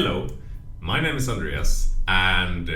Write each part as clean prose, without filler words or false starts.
Hello, my name is Andreas, and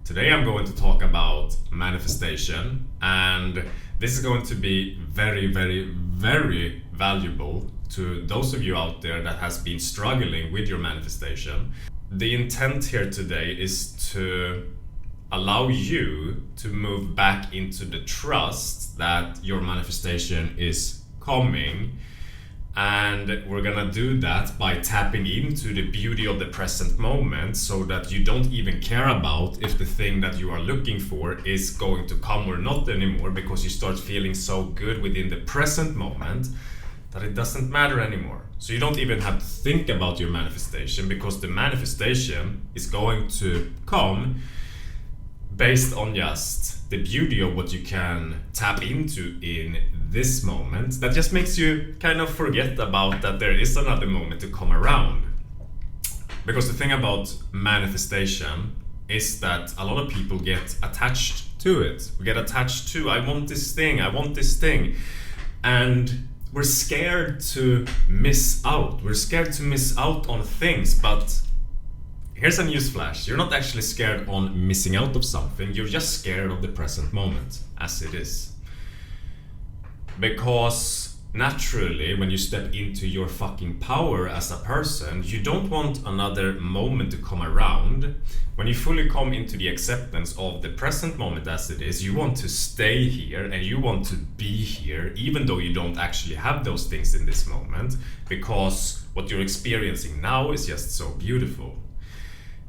today I'm going to talk about manifestation, and this is going to be very valuable to those of you out there that has been struggling with your manifestation. The intent here today is to allow you to move back into the trust that your manifestation is coming. And we're gonna do that by tapping into the beauty of the present moment so that you don't even care about if the thing that you are looking for is going to come or not anymore, because you start feeling so good within the present moment that it doesn't matter anymore. So you don't even have to think about your manifestation, because the manifestation is going to come based on just the beauty of what you can tap into in this moment. That just makes you kind of forget about that there is another moment to come around. Because the thing about manifestation is that a lot of people get attached to it. We get attached to, I want this thing. And we're scared to miss out. We're scared to miss out on things, but here's a newsflash. You're not actually scared on missing out of something. You're just scared of the present moment as it is. Because naturally, when you step into your fucking power as a person, you don't want another moment to come around. When you fully come into the acceptance of the present moment as it is, you want to stay here and you want to be here, even though you don't actually have those things in this moment, because what you're experiencing now is just so beautiful.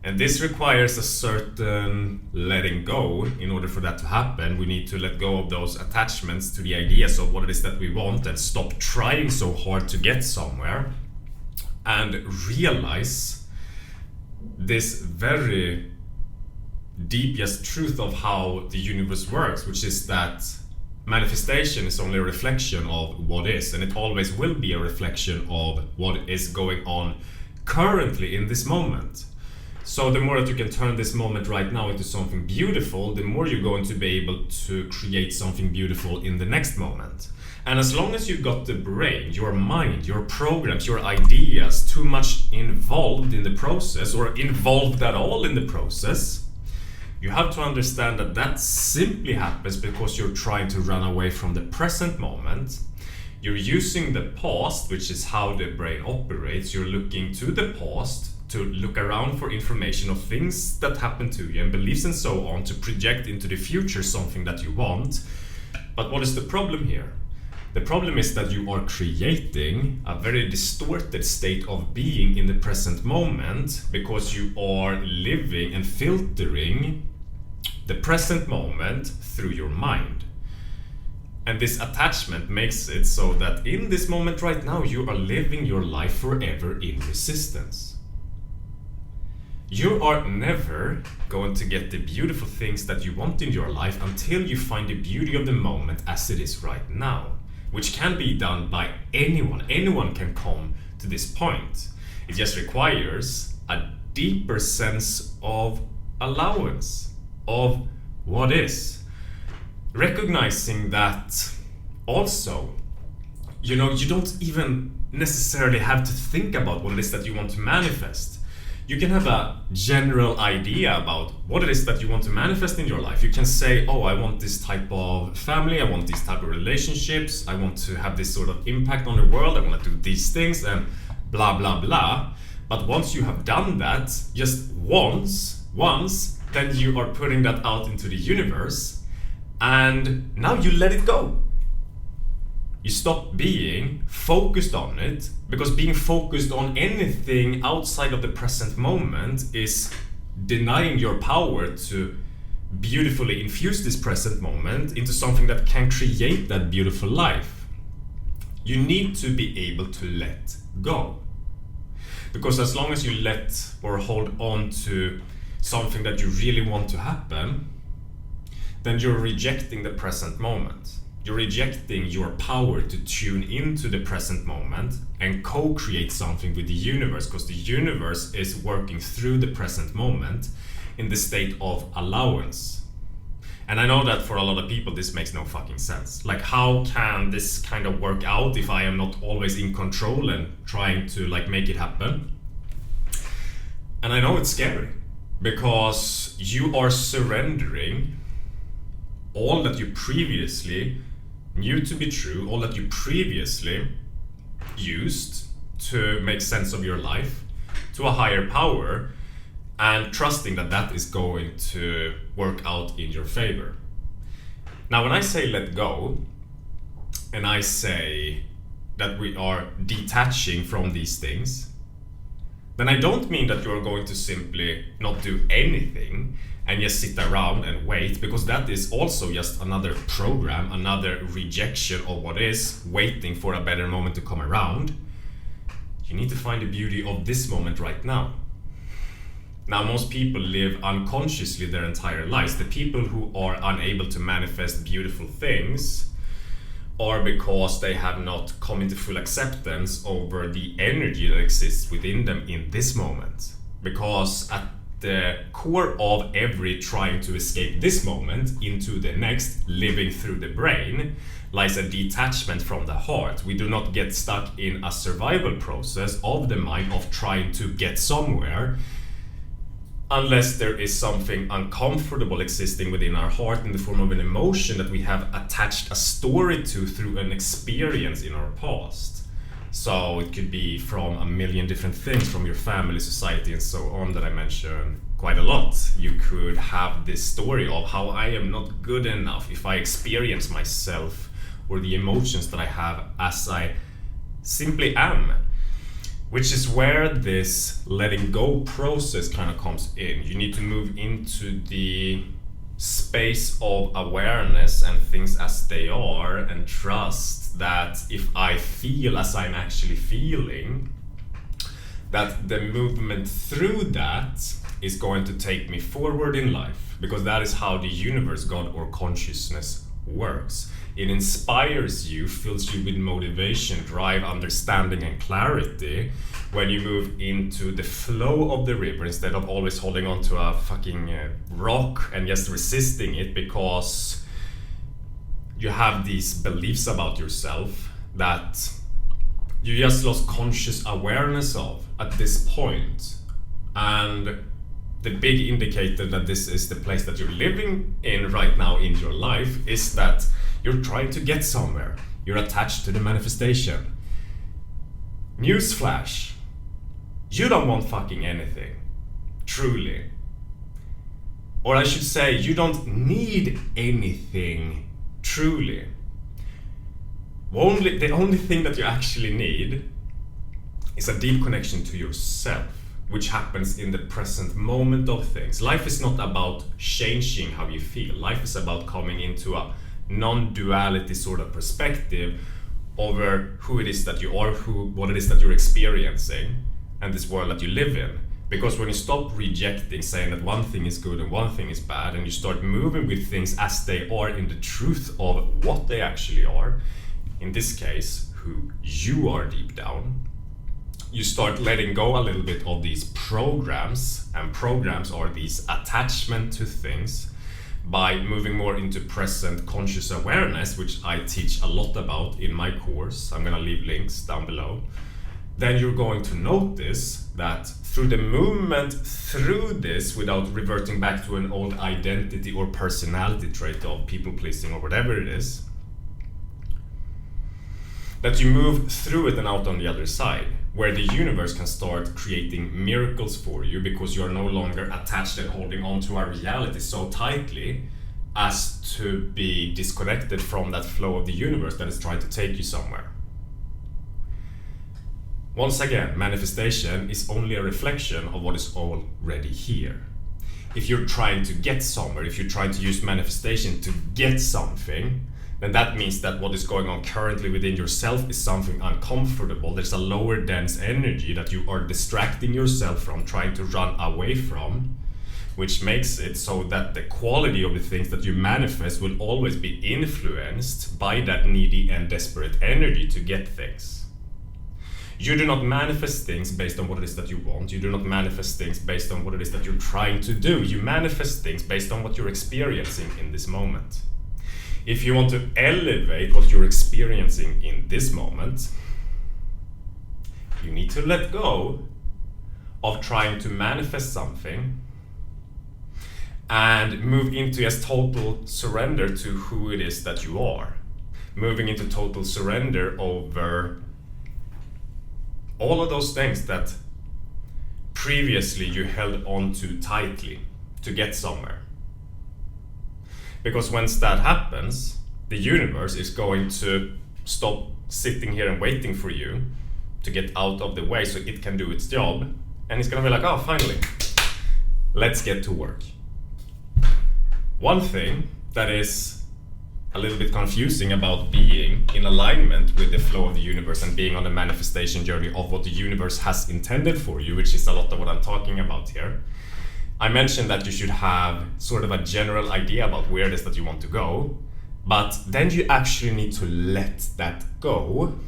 And this requires a certain letting go. In order for that to happen, we need to let go of those attachments to the ideas of what it is that we want and stop trying so hard to get somewhere, and realize this very deep truth of how the universe works, which is that manifestation is only a reflection of what is, and it always will be a reflection of what is going on currently in this moment. So the more that you can turn this moment right now into something beautiful, the more you're going to be able to create something beautiful in the next moment. And as long as you've got the brain, your mind, your programs, your ideas too much involved in the process, or involved at all in the process, you have to understand that that simply happens because you're trying to run away from the present moment. You're using the past, which is how the brain operates. You're looking to the past to look around for information of things that happen to you and beliefs and so on, to project into the future something that you want. But what is the problem here? The problem is that you are creating a very distorted state of being in the present moment, because you are living and filtering the present moment through your mind. And this attachment makes it so that in this moment right now, you are living your life forever in resistance. You are never going to get the beautiful things that you want in your life until you find the beauty of the moment as it is right now, which can be done by anyone. Anyone can come to this point. It just requires a deeper sense of allowance of what is. Recognizing that also, you don't even necessarily have to think about what it is that you want to manifest. You can have a general idea about what it is that you want to manifest in your life. You can say, oh, I want this type of family, I want these type of relationships, I want to have this sort of impact on the world, I want to do these things, and blah, blah, blah. But once you have done that, just once, then you are putting that out into the universe, and now you let it go. You stop being focused on it, because being focused on anything outside of the present moment is denying your power to beautifully infuse this present moment into something that can create that beautiful life. You need to be able to let go. Because as long as you let or hold on to something that you really want to happen, then you're rejecting the present moment. You're rejecting your power to tune into the present moment and co-create something with the universe, because the universe is working through the present moment in the state of allowance. And I know that for a lot of people this makes no fucking sense. Like, how can this kind of work out if I am not always in control and trying to make it happen? And I know it's scary because you are surrendering all that you previously knew to be true, all that you previously used to make sense of your life to a higher power, and trusting that that is going to work out in your favor. Now, when I say let go, and I say that we are detaching from these things, then I don't mean that you're going to simply not do anything and just sit around and wait, because that is also just another program, another rejection of what is, waiting for a better moment to come around. You need to find the beauty of this moment right now. Now, most people live unconsciously their entire lives. The people who are unable to manifest beautiful things are because they have not come into full acceptance over the energy that exists within them in this moment. Because at the core of every trying to escape this moment into the next, living through the brain, lies a detachment from the heart. We do not get stuck in a survival process of the mind of trying to get somewhere unless there is something uncomfortable existing within our heart in the form of an emotion that we have attached a story to through an experience in our past. So it could be from a million different things, from your family, society, and so on, that I mentioned quite a lot. You could have this story of how I am not good enough if I experience myself or the emotions that I have as I simply am. Which is where this letting go process kind of comes in. You need to move into the space of awareness and things as they are, and trust that if I feel as I'm actually feeling, that the movement through that is going to take me forward in life, because that is how the universe, God, or consciousness works. It inspires you, fills you with motivation, drive, understanding, and clarity when you move into the flow of the river instead of always holding on to a fucking rock and just resisting it because you have these beliefs about yourself that you just lost conscious awareness of at this point. And the big indicator that this is the place that you're living in right now in your life is that you're trying to get somewhere. You're attached to the manifestation. Newsflash. You don't want fucking anything. Truly. Or I should say, you don't need anything. Truly. The only thing that you actually need is a deep connection to yourself, which happens in the present moment of things. Life is not about changing how you feel. Life is about coming into a non-duality sort of perspective over who it is that you are, what it is that you're experiencing, and this world that you live in. Because when you stop rejecting, saying that one thing is good and one thing is bad, and you start moving with things as they are in the truth of what they actually are, in this case, who you are deep down, you start letting go a little bit of these programs, and programs are these attachment to things, by moving more into present conscious awareness, which I teach a lot about in my course. I'm gonna leave links down below. Then you're going to notice that through the movement through this, without reverting back to an old identity or personality trait of people pleasing or whatever it is, that you move through it and out on the other side, where the universe can start creating miracles for you, because you are no longer attached and holding on to our reality so tightly as to be disconnected from that flow of the universe that is trying to take you somewhere. Once again, manifestation is only a reflection of what is already here. If you're trying to get somewhere, if you're trying to use manifestation to get something, then that means that what is going on currently within yourself is something uncomfortable. There's a lower dense energy that you are distracting yourself from, trying to run away from, which makes it so that the quality of the things that you manifest will always be influenced by that needy and desperate energy to get things. You do not manifest things based on what it is that you want. You do not manifest things based on what it is that you're trying to do. You manifest things based on what you're experiencing in this moment. If you want to elevate what you're experiencing in this moment, you need to let go of trying to manifest something and move into just total surrender to who it is that you are. Moving into total surrender over all of those things that previously you held on to tightly to get somewhere. Because once that happens, the universe is going to stop sitting here and waiting for you to get out of the way so it can do its job. And it's gonna be like, oh, finally, let's get to work. One thing that is a little bit confusing about being in alignment with the flow of the universe and being on the manifestation journey of what the universe has intended for you, which is a lot of what I'm talking about here. I mentioned that you should have sort of a general idea about where it is that you want to go, but then you actually need to let that go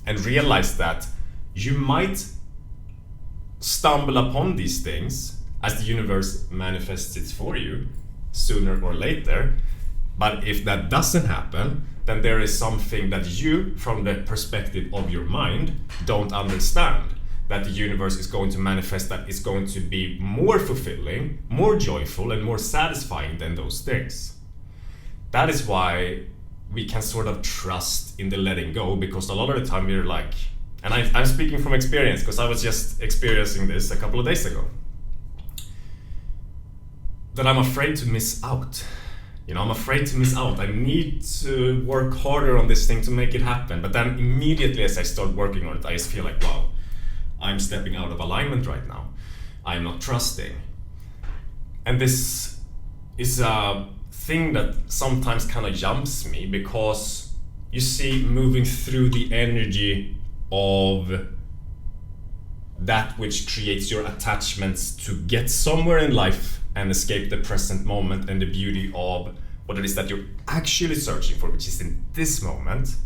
and realize that you might stumble upon these things as the universe manifests it for you sooner or later. But if that doesn't happen, then there is something that you, from the perspective of your mind, don't understand. That the universe is going to manifest that is going to be more fulfilling, more joyful, and more satisfying than those things. That is why we can sort of trust in the letting go, because a lot of the time we're like, and I'm speaking from experience because I was just experiencing this a couple of days ago, that I'm afraid to miss out. I'm afraid to miss out. I need to work harder on this thing to make it happen. But then immediately as I start working on it, I just feel like, wow, I'm stepping out of alignment right now. I'm not trusting. And this is a thing that sometimes kind of jumps me, because you see, moving through the energy of that which creates your attachments to get somewhere in life and escape the present moment and the beauty of what it is that you're actually searching for, which is in this moment,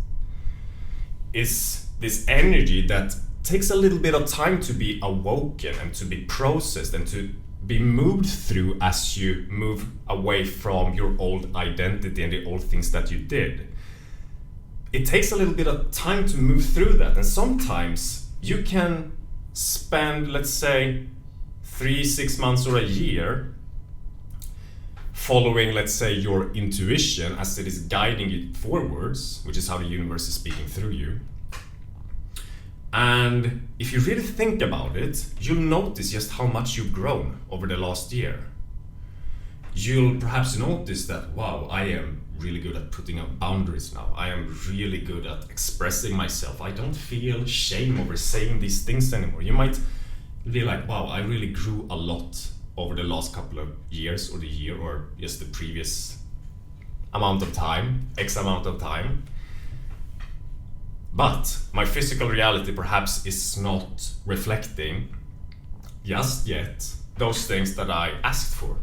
is this energy that takes a little bit of time to be awoken and to be processed and to be moved through as you move away from your old identity and the old things that you did. It takes a little bit of time to move through that, and sometimes you can spend, let's say, 3-6 months or a year following, let's say, your intuition as it is guiding you forwards, which is how the universe is speaking through you. And if you really think about it, you'll notice just how much you've grown over the last year. You'll perhaps notice that, wow, I am really good at putting up boundaries now. I am really good at expressing myself. I don't feel shame over saying these things anymore. You might be like, wow, I really grew a lot over the last couple of years, or the year, or just the previous amount of time, X amount of time. But my physical reality perhaps is not reflecting just yet those things that I asked for.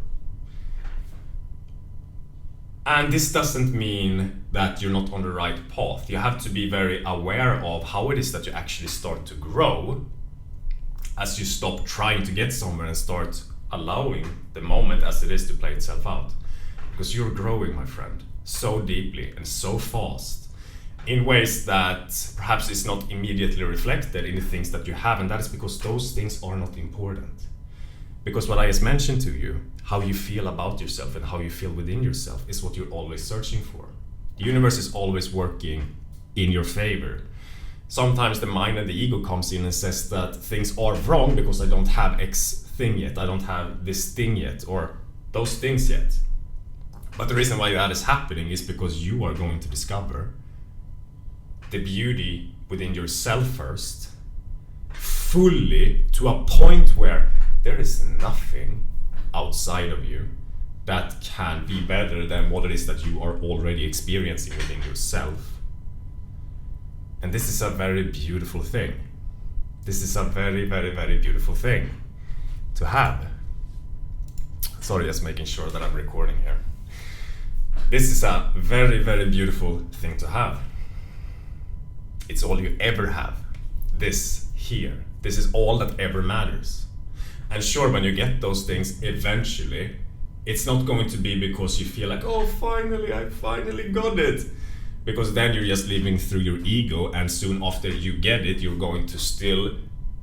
And this doesn't mean that you're not on the right path. You have to be very aware of how it is that you actually start to grow as you stop trying to get somewhere and start allowing the moment as it is to play itself out. Because you're growing, my friend, so deeply and so fast in ways that perhaps is not immediately reflected in the things that you have, and that is because those things are not important. Because what I just mentioned to you, how you feel about yourself and how you feel within yourself, is what you're always searching for. The universe is always working in your favor. Sometimes the mind and the ego comes in and says that things are wrong because I don't have X thing yet, I don't have this thing yet, or those things yet. But the reason why that is happening is because you are going to discover the beauty within yourself first, fully, to a point where there is nothing outside of you that can be better than what it is that you are already experiencing within yourself. And this is a very beautiful thing. This is a very, very, very beautiful thing to have. Sorry, just making sure that I'm recording here. This is a very, very beautiful thing to have. It's all you ever have. This here. This is all that ever matters. And sure, when you get those things eventually, it's not going to be because you feel like, oh, finally, I finally got it. Because then you're just living through your ego, and soon after you get it, you're going to still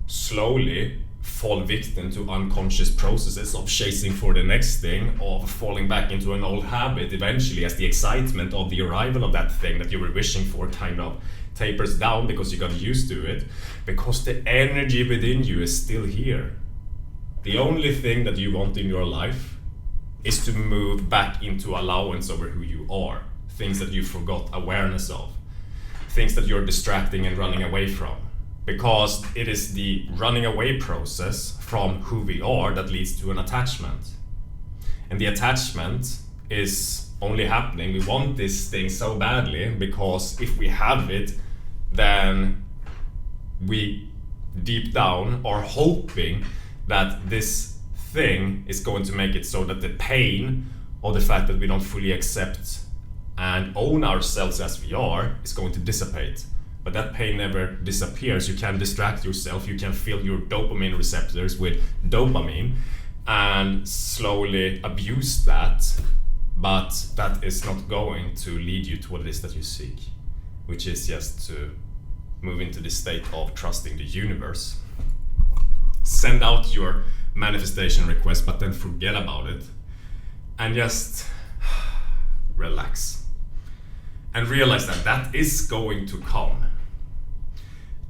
slowly fall victim to unconscious processes of chasing for the next thing, of falling back into an old habit eventually, as the excitement of the arrival of that thing that you were wishing for kind of tapers down because you got used to it, because the energy within you is still here. The only thing that you want in your life is to move back into allowance over who you are, things that you forgot awareness of, things that you're distracting and running away from. Because it is the running away process from who we are that leads to an attachment. And the attachment is only happening, we want this thing so badly because if we have it, then we deep down are hoping that this thing is going to make it so that the pain of the fact that we don't fully accept and own ourselves as we are is going to dissipate. But that pain never disappears. You can distract yourself, you can fill your dopamine receptors with dopamine and slowly abuse that, but that is not going to lead you to what it is that you seek, which is just to move into the state of trusting the universe. Send out your manifestation request, but then forget about it and just relax and realize that that is going to come.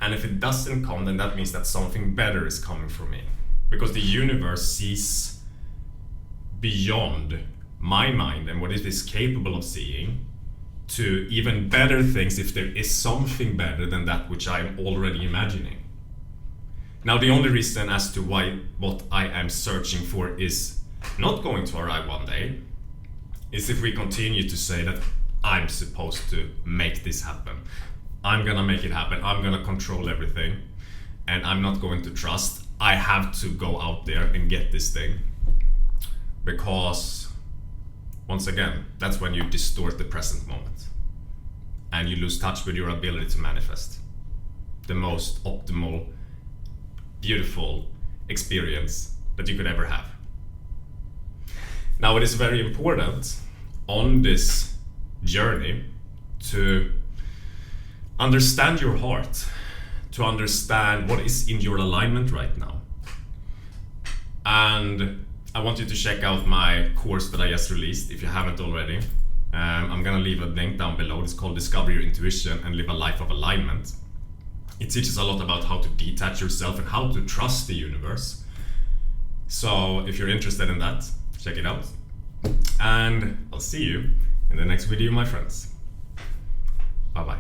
And if it doesn't come, then that means that something better is coming for me, because the universe sees beyond my mind and what it is capable of seeing to even better things if there is something better than that which I'm already imagining. Now, the only reason as to why what I am searching for is not going to arrive one day is if we continue to say that I'm supposed to make this happen. I'm gonna make it happen. I'm gonna control everything. And I'm not going to trust. I have to go out there and get this thing. Because, once again, that's when you distort the present moment. And you lose touch with your ability to manifest the most optimal, beautiful experience that you could ever have. Now, it is very important on this journey to understand your heart, to understand what is in your alignment right now. And I want you to check out my course that I just released if you haven't already. I'm gonna leave a link down below. It's called Discover Your Intuition and Live a Life of Alignment. It teaches a lot about how to detach yourself and how to trust the universe. So if you're interested in that, check it out. And I'll see you in the next video, my friends. Bye bye.